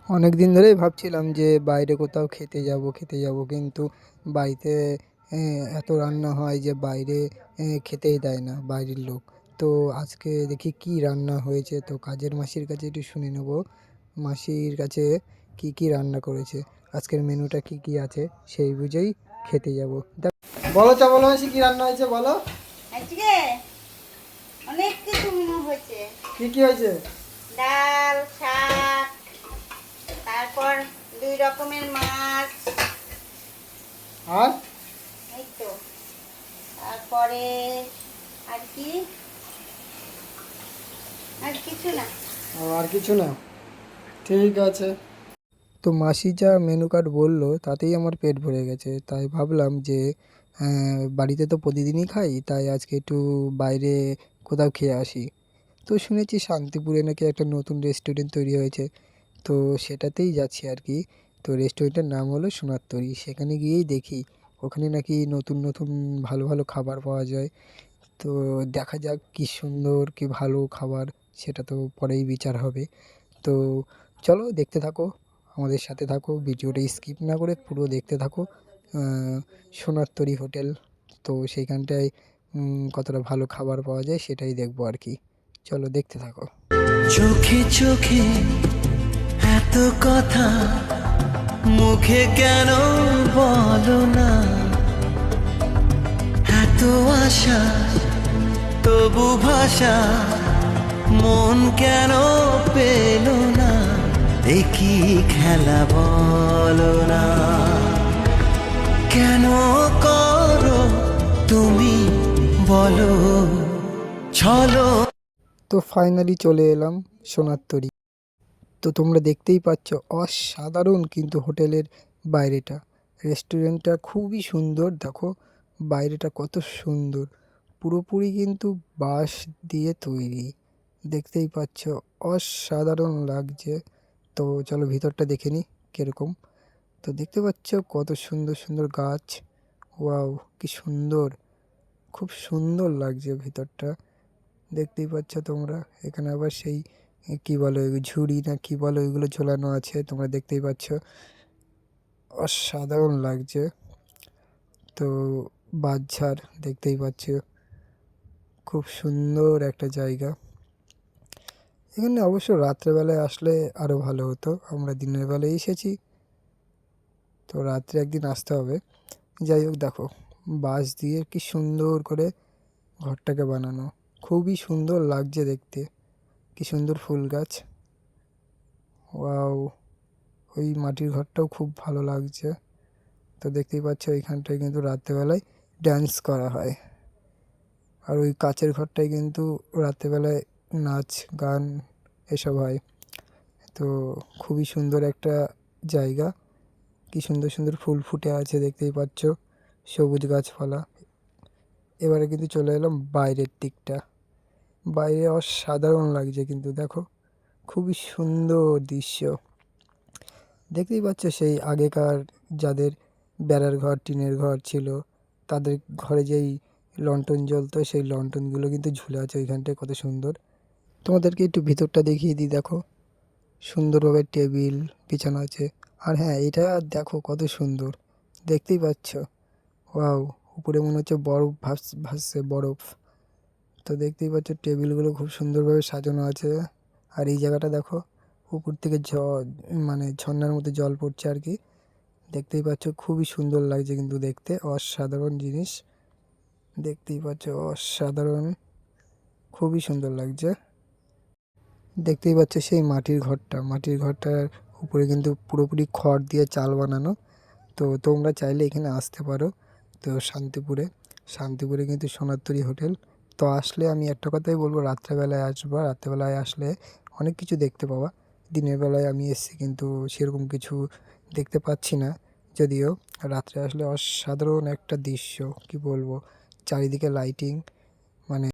অনেক দিন ধরেই ভাবছিলাম যে বাইরে কোথাও খেতে যাব কিন্তু বাড়িতে এত রান্না হয় যে বাইরে খেতেই দেয় না বাইরের লোক। তো আজকে দেখি কি রান্না হয়েছে, তো কাজের মাসির কাছে একটু শুনে নেব মাসির কাছে কি কি রান্না করেছে, আজকের মেনুটা কি কি আছে সেই বুঝেই খেতে যাব। বলো বলো মাসি কি রান্না হয়েছে বলো। আজকে অনেক কিছু মেনু হয়েছে। কি কি হয়েছে? ডাল, শাক, তারপর 2 রকমের মাছ, আর এই তো। তারপরে আর কি, আর কিছু না। আর কিছু না, ঠিক আছে। তো মাসি যা মেনু কার্ড বললো তাতেই আমার পেট ভরে গেছে, তাই ভাবলাম যে বাড়িতে তো প্রতিদিনই খাই, তাই আজকে একটু বাইরে কোথাও খেয়ে আসি। তো শুনেছি শান্তিপুরে নাকি একটা নতুন রেস্টুরেন্ট তৈরি হয়েছে, তো সেটাতেই যাচ্ছি আর কি। তো রেস্টুরেন্টের নাম হলো সোনার তরী, সেখানে গিয়েই দেখি ওখানে নাকি নতুন নতুন ভালো ভালো খাবার পাওয়া যায়। তো দেখা যাক কি সুন্দর কি ভালো খাবার, সেটা তো পরেই বিচার হবে। তো চলো দেখতে থাকো, আমাদের সাথে থাকো, ভিডিওটা স্কিপ না করে পুরো দেখতে থাকো। সোনার তরী হোটেল, তো সেইখানটায় কতটা ভালো খাবার পাওয়া যায় সেটাই দেখবো আর কি। চলো দেখতে থাকো। চোখে চোখে এত কথা মুখে কেন বলো না, এত আশা তবু ভাষা মন কেন পেল না, একই খেলা বলো না, কেন করো তুমি বলো ছলো। তো ফাইনালি চলে এলাম সোনার তরী। তো তোমরা দেখতেই পাচ্ছ অসাধারণ কিন্তু হোটেলের বাইরেটা, রেস্টুরেন্টটা খুবই সুন্দর। দেখো বাইরেটা কত সুন্দর, পুরোপুরি কিন্তু বাঁশ দিয়ে তৈরি, দেখতেই পাচ্ছ অসাধারণ লাগছে। তো চলো ভিতরটা দেখে নিই কীরকম। তো দেখতে পাচ্ছ কত সুন্দর সুন্দর গাছ, ওয়াও কি সুন্দর, খুব সুন্দর লাগছে ভিতরটা, দেখতেই পাচ্ছ তোমরা। এখানে আবার সেই কি বলে ঝুড়ি না কি বলে ওইগুলো ঝোলানো আছে, তোমরা দেখতেই পাচ্ছ অসাধারণ লাগছে। তো বাঁশঝাড় দেখতেই পাচ্ছ, খুব সুন্দর একটা জায়গা। এখানে অবশ্য রাত্রেবেলায় আসলে আরও ভালো হতো, আমরা দিনের বেলায় এসেছি, তো রাত্রে একদিন আসতে হবে। যাই হোক দেখো বাঁশ দিয়ে কি সুন্দর করে ঘরটাকে বানানো, খুবই সুন্দর লাগছে দেখতে, কি সুন্দর ফুল গাছ, ওয়াও। ওই মাটির ঘরটাও খুব ভালো লাগছে। তো দেখতেই পাচ্ছ এইখানটায় কিন্তু রাত্রেবেলায় ড্যান্স করা হয়, আর ওই কাচের ঘরটায় কিন্তু রাত্রেবেলায় নাচ গান এসব হয়। তো খুবই সুন্দর একটা জায়গা, কি সুন্দর সুন্দর ফুল ফুটে আছে দেখতেই পাচ্ছ, সবুজ গাছপালা। এবারে কিন্তু চলে এলাম বাইরের দিকটা, বাইরে অসাধারণ লাগছে কিন্তু দেখো, খুবই সুন্দর দৃশ্য। দেখতেই পাচ্ছ সেই আগেকার যাদের বেড়ার ঘর টিনের ঘর ছিল, তাদের ঘরে যেই লন্ঠন জ্বলতো সেই লন্ঠনগুলো কিন্তু ঝুলে আছে ওইখানটায়, কত সুন্দর। তোমাদেরকে একটু ভিতরটা দেখিয়ে দিই, দেখো সুন্দরভাবে টেবিল বিছানো আছে। আর হ্যাঁ এটা দেখো কত সুন্দর, দেখতেই পাচ্ছ, ওয়াও। উপরে মনে হচ্ছে বরফ ভাসছে বরফ। তো দেখতেই পাচ্ছ টেবিলগুলো খুব সুন্দরভাবে সাজানো আছে। আর এই জায়গাটা দেখো উপর থেকে মানে ঝর্ণার মধ্যে জল পড়ছে আর কি, দেখতেই পাচ্ছ খুবই সুন্দর লাগছে কিন্তু দেখতে, অসাধারণ জিনিস, দেখতেই পাচ্ছ অসাধারণ, খুবই সুন্দর লাগছে। দেখতেই পাচ্ছ সেই মাটির ঘরটার উপরে কিন্তু পুরোপুরি খড় দিয়ে চাল বানানো। তো তোমরা চাইলে এখানে আসতে পারো। তো শান্তিপুরে কিন্তু সোনার তরী হোটেল। তো আসলে আমি একটা কথাই বলবো, রাত্রেবেলায় আসবা, রাত্রেবেলায় আসলে অনেক কিছু দেখতে পাওয়া। দিনের বেলায় আমি এসেছি কিন্তু সেরকম কিছু দেখতে পাচ্ছি না, যদিও রাত্রে আসলে অসাধারণ একটা দৃশ্য, কি বলবো, চারিদিকে লাইটিং, মানে